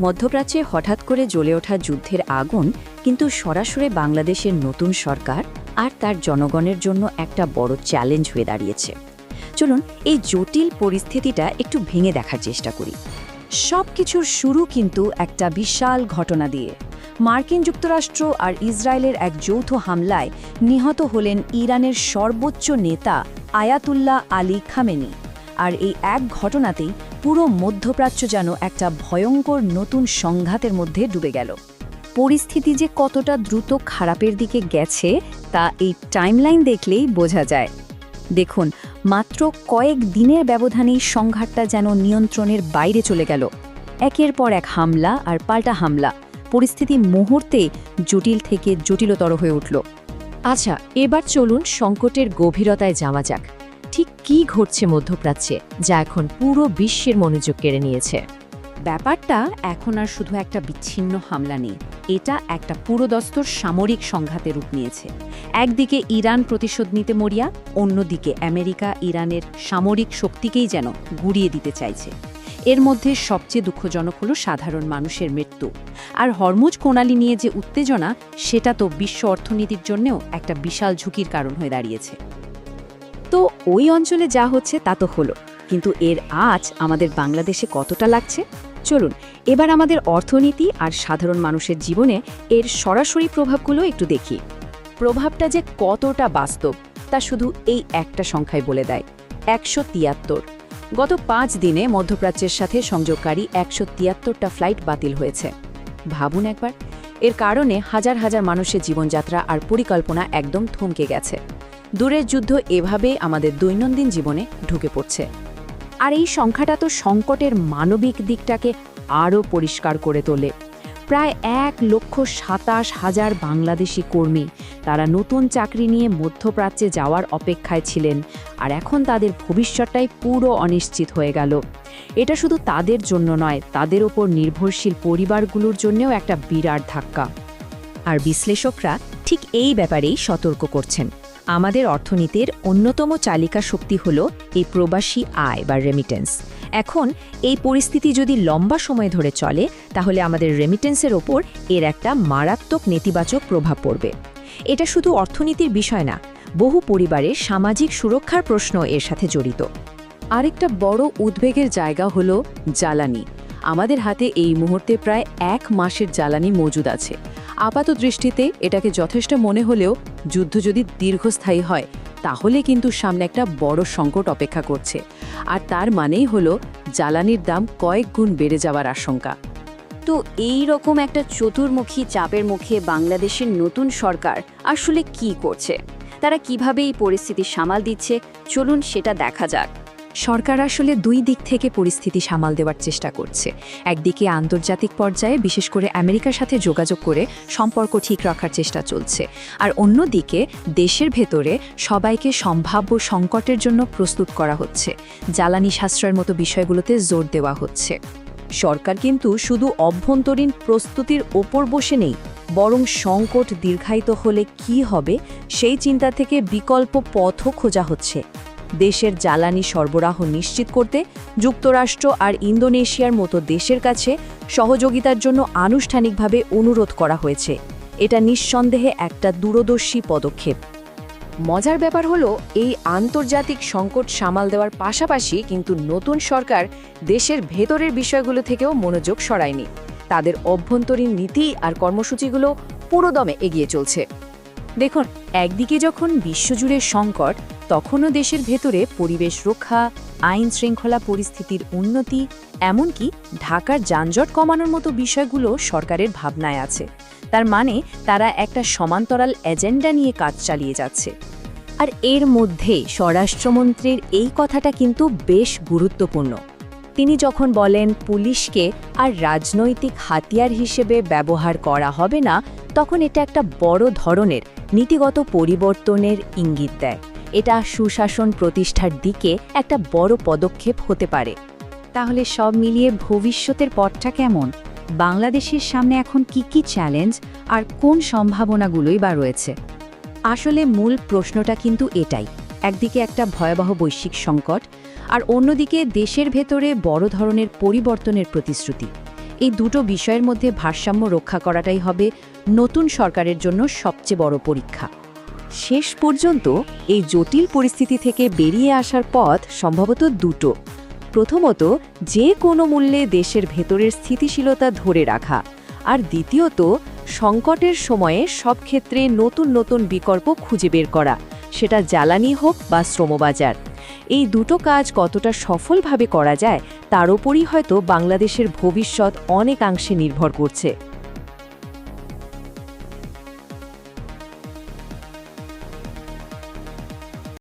মধ্যপ্রাচ্যে হঠাৎ করে জ্বলে ওঠা যুদ্ধের আগুন কিন্তু সরাসরি বাংলাদেশের নতুন সরকার আর তার জনগণের জন্য একটা বড় চ্যালেঞ্জ হয়ে দাঁড়িয়েছে। চলুন এই জটিল পরিস্থিতিটা একটু ভেঙে দেখার চেষ্টা করি। সব কিছুর শুরু কিন্তু একটা বিশাল ঘটনা দিয়ে। মার্কিন যুক্তরাষ্ট্র আর ইসরায়েলের এক যৌথ হামলায় নিহত হলেন ইরানের সর্বোচ্চ নেতা আয়াতুল্লাহ আলী খামেনি। আর এই এক ঘটনাতেই পুরো মধ্যপ্রাচ্য যেন একটা ভয়ঙ্কর নতুন সংঘাতের মধ্যে ডুবে গেল। পরিস্থিতি যে কতটা দ্রুত খারাপের দিকে গেছে তা এই টাইমলাইন দেখলেই বোঝা যায়। দেখুন, মাত্র কয়েক দিনের ব্যবধানেই সংঘাতটা যেন নিয়ন্ত্রণের বাইরে চলে গেল। একের পর এক হামলা আর পাল্টা হামলা, পরিস্থিতি মুহূর্তে জটিল থেকে জটিলতর হয়ে উঠল। আচ্ছা, এবার চলুন সংকটের গভীরতায় যাওয়া যাক। ঠিক কী ঘটছে মধ্যপ্রাচ্যে, যা এখন পুরো বিশ্বের মনোযোগ কেড়ে নিয়েছে? ব্যাপারটা এখন আর শুধু একটা বিচ্ছিন্ন হামলা নেই, এটা একটা পুরোদস্তর সামরিক সংঘাতে রূপ নিয়েছে। একদিকে ইরান প্রতিশোধ নিতে মরিয়া, অন্যদিকে আমেরিকা ইরানের সামরিক শক্তিকেই যেন গুঁড়িয়ে দিতে চাইছে। এর মধ্যে সবচেয়ে দুঃখজনক হলো সাধারণ মানুষের মৃত্যু। আর হরমুজ প্রণালী নিয়ে যে উত্তেজনা, সেটা তো বিশ্ব অর্থনীতির জন্যও একটা বিশাল ঝুঁকির কারণ হয়ে দাঁড়িয়েছে। তো ওই অঞ্চলে যা হচ্ছে তা তো হলো, কিন্তু এর আঁচ আমাদের বাংলাদেশে কতটা লাগছে? চলুন এবার আমাদের অর্থনীতি আর সাধারণ মানুষের জীবনে এর সরাসরি প্রভাবগুলো একটু দেখি। প্রভাবটা যে কতটা বাস্তব তা শুধু এই একটা সংখ্যায় বলে দেয়, 173। গত 5 দিনে মধ্যপ্রাচ্যের সাথে সংযোগকারী 173টা ফ্লাইট বাতিল হয়েছে। ভাবুন একবার, এর কারণে হাজার হাজার মানুষের জীবনযাত্রা আর পরিকল্পনা একদম থমকে গেছে। দূরের যুদ্ধ এভাবেই আমাদের দৈনন্দিন জীবনে ঢুকে পড়ছে। আর এই সংখ্যাটা তো সংকটের মানবিক দিকটাকে আরও পরিষ্কার করে তোলে। প্রায় 1,27,000 বাংলাদেশি কর্মী, তারা নতুন চাকরি নিয়ে মধ্যপ্রাচ্যে যাওয়ার অপেক্ষায় ছিলেন, আর এখন তাদের ভবিষ্যৎটাই পুরো অনিশ্চিত হয়ে গেল। এটা শুধু তাদের জন্য নয়, তাদের ওপর নির্ভরশীল পরিবারগুলোর জন্যও একটা বিরাট ধাক্কা। আর বিশ্লেষকরা ঠিক এই ব্যাপারেই সতর্ক করছেন। আমাদের অর্থনীতির অন্যতম চালিকা শক্তি হল এই প্রবাসী আয় বা রেমিটেন্স। এখন এই পরিস্থিতি যদি লম্বা সময় ধরে চলে, তাহলে আমাদের রেমিটেন্সের ওপর এর একটা মারাত্মক নেতিবাচক প্রভাব পড়বে। এটা শুধু অর্থনীতির বিষয় না, বহু পরিবারের সামাজিক সুরক্ষার প্রশ্ন এর সাথে জড়িত। আরেকটা বড় উদ্বেগের জায়গা হলো জ্বালানি। আমাদের হাতে এই মুহূর্তে প্রায় 1 মাসের জ্বালানি মজুদ আছে। আপাত দৃষ্টিতে এটাকে যথেষ্ট মনে হলেও যুদ্ধ যদি দীর্ঘস্থায়ী হয়, তাহলে কিন্তু সামনে একটা বড় সংকট অপেক্ষা করছে। আর তার মানেই হলো জ্বালানির দাম কয়েক গুণ বেড়ে যাওয়ার আশঙ্কা। তো এই রকম একটা চতুর্মুখী চাপের মুখে বাংলাদেশের নতুন সরকার আসলে কি করছে, তারা কিভাবে এই পরিস্থিতি সামাল দিচ্ছে, চলুন সেটা দেখা যাক। সরকার আসলে 2 দিক থেকে পরিস্থিতি সামাল দেওয়ার চেষ্টা করছে। একদিকে আন্তর্জাতিক পর্যায়ে বিশেষ করে আমেরিকার সাথে যোগাযোগ করে সম্পর্ক ঠিক রাখার চেষ্টা চলছে, আর অন্যদিকে দেশের ভেতরে সবাইকে সম্ভাব্য সংকটের জন্য প্রস্তুত করা হচ্ছে। জ্বালানি সাশ্রয়ের মতো বিষয়গুলোতে জোর দেওয়া হচ্ছে। সরকার কিন্তু শুধু অভ্যন্তরীণ প্রস্তুতির ওপর বসে নেই, বরং সংকট দীর্ঘায়িত হলে কি হবে সেই চিন্তা থেকে বিকল্প পথও খোঁজা হচ্ছে। দেশের জ্বালানি সরবরাহ নিশ্চিত করতে যুক্তরাষ্ট্র আর ইন্দোনেশিয়ার মতো দেশের কাছে সহযোগিতার জন্য আনুষ্ঠানিকভাবে অনুরোধ করা হয়েছে। এটা নিঃসন্দেহে একটা দূরদর্শী পদক্ষেপ। মজার ব্যাপার হলো, এই আন্তর্জাতিক সংকট সামাল দেওয়ার পাশাপাশি কিন্তু নতুন সরকার দেশের ভেতরের বিষয়গুলো থেকেও মনোযোগ সরায়নি। তাদের অভ্যন্তরীণ নীতি আর কর্মসূচিগুলো পুরোদমে এগিয়ে চলছে। দেখুন, একদিকে যখন বিশ্বজুড়ে সংকট, তখনও দেশের ভেতরে পরিবেশ রক্ষা, আইন শৃঙ্খলা পরিস্থিতির উন্নতি, এমনকি ঢাকার যানজট কমানোর মতো বিষয়গুলো সরকারের ভাবনায় আছে। তার মানে তারা একটা সমান্তরাল এজেন্ডা নিয়ে কাজ চালিয়ে যাচ্ছে। আর এর মধ্যে স্বরাষ্ট্রমন্ত্রীর এই কথাটা কিন্তু বেশ গুরুত্বপূর্ণ। তিনি যখন বলেন পুলিশকে আর রাজনৈতিক হাতিয়ার হিসেবে ব্যবহার করা হবে না, তখন এটা একটা বড় ধরনের নীতিগত পরিবর্তনের ইঙ্গিত দেয়। এটা সুশাসন প্রতিষ্ঠার দিকে একটা বড় পদক্ষেপ হতে পারে। তাহলে সব মিলিয়ে ভবিষ্যতের পথটা কেমন? বাংলাদেশের সামনে এখন কি চ্যালেঞ্জ আর কোন সম্ভাবনাগুলোই বা রয়েছে? আসলে মূল প্রশ্নটা কিন্তু এটাই। একদিকে একটা ভয়াবহ বৈশ্বিক সংকট, আর অন্যদিকে দেশের ভেতরে বড় ধরনের পরিবর্তনের প্রতিশ্রুতি। এই দুটো বিষয়ের মধ্যে ভারসাম্য রক্ষা করাটাই হবে নতুন সরকারের জন্য সবচেয়ে বড় পরীক্ষা। শেষ পর্যন্ত এই জটিল পরিস্থিতি থেকে বেরিয়ে আসার পথ সম্ভবত দুটো। প্রথমত, যে কোনো মূল্যে দেশের ভেতরের স্থিতিশীলতা ধরে রাখা, আর দ্বিতীয়ত, সংকটের সময়ে সব ক্ষেত্রে নতুন নতুন বিকল্প খুঁজে বের করা, সেটা জ্বালানি হোক বা শ্রমবাজার। এই দুটো কাজ কতটা সফলভাবে করা যায় তার উপরই হয়তো বাংলাদেশের ভবিষ্যৎ অনেকাংশে নির্ভর করছে।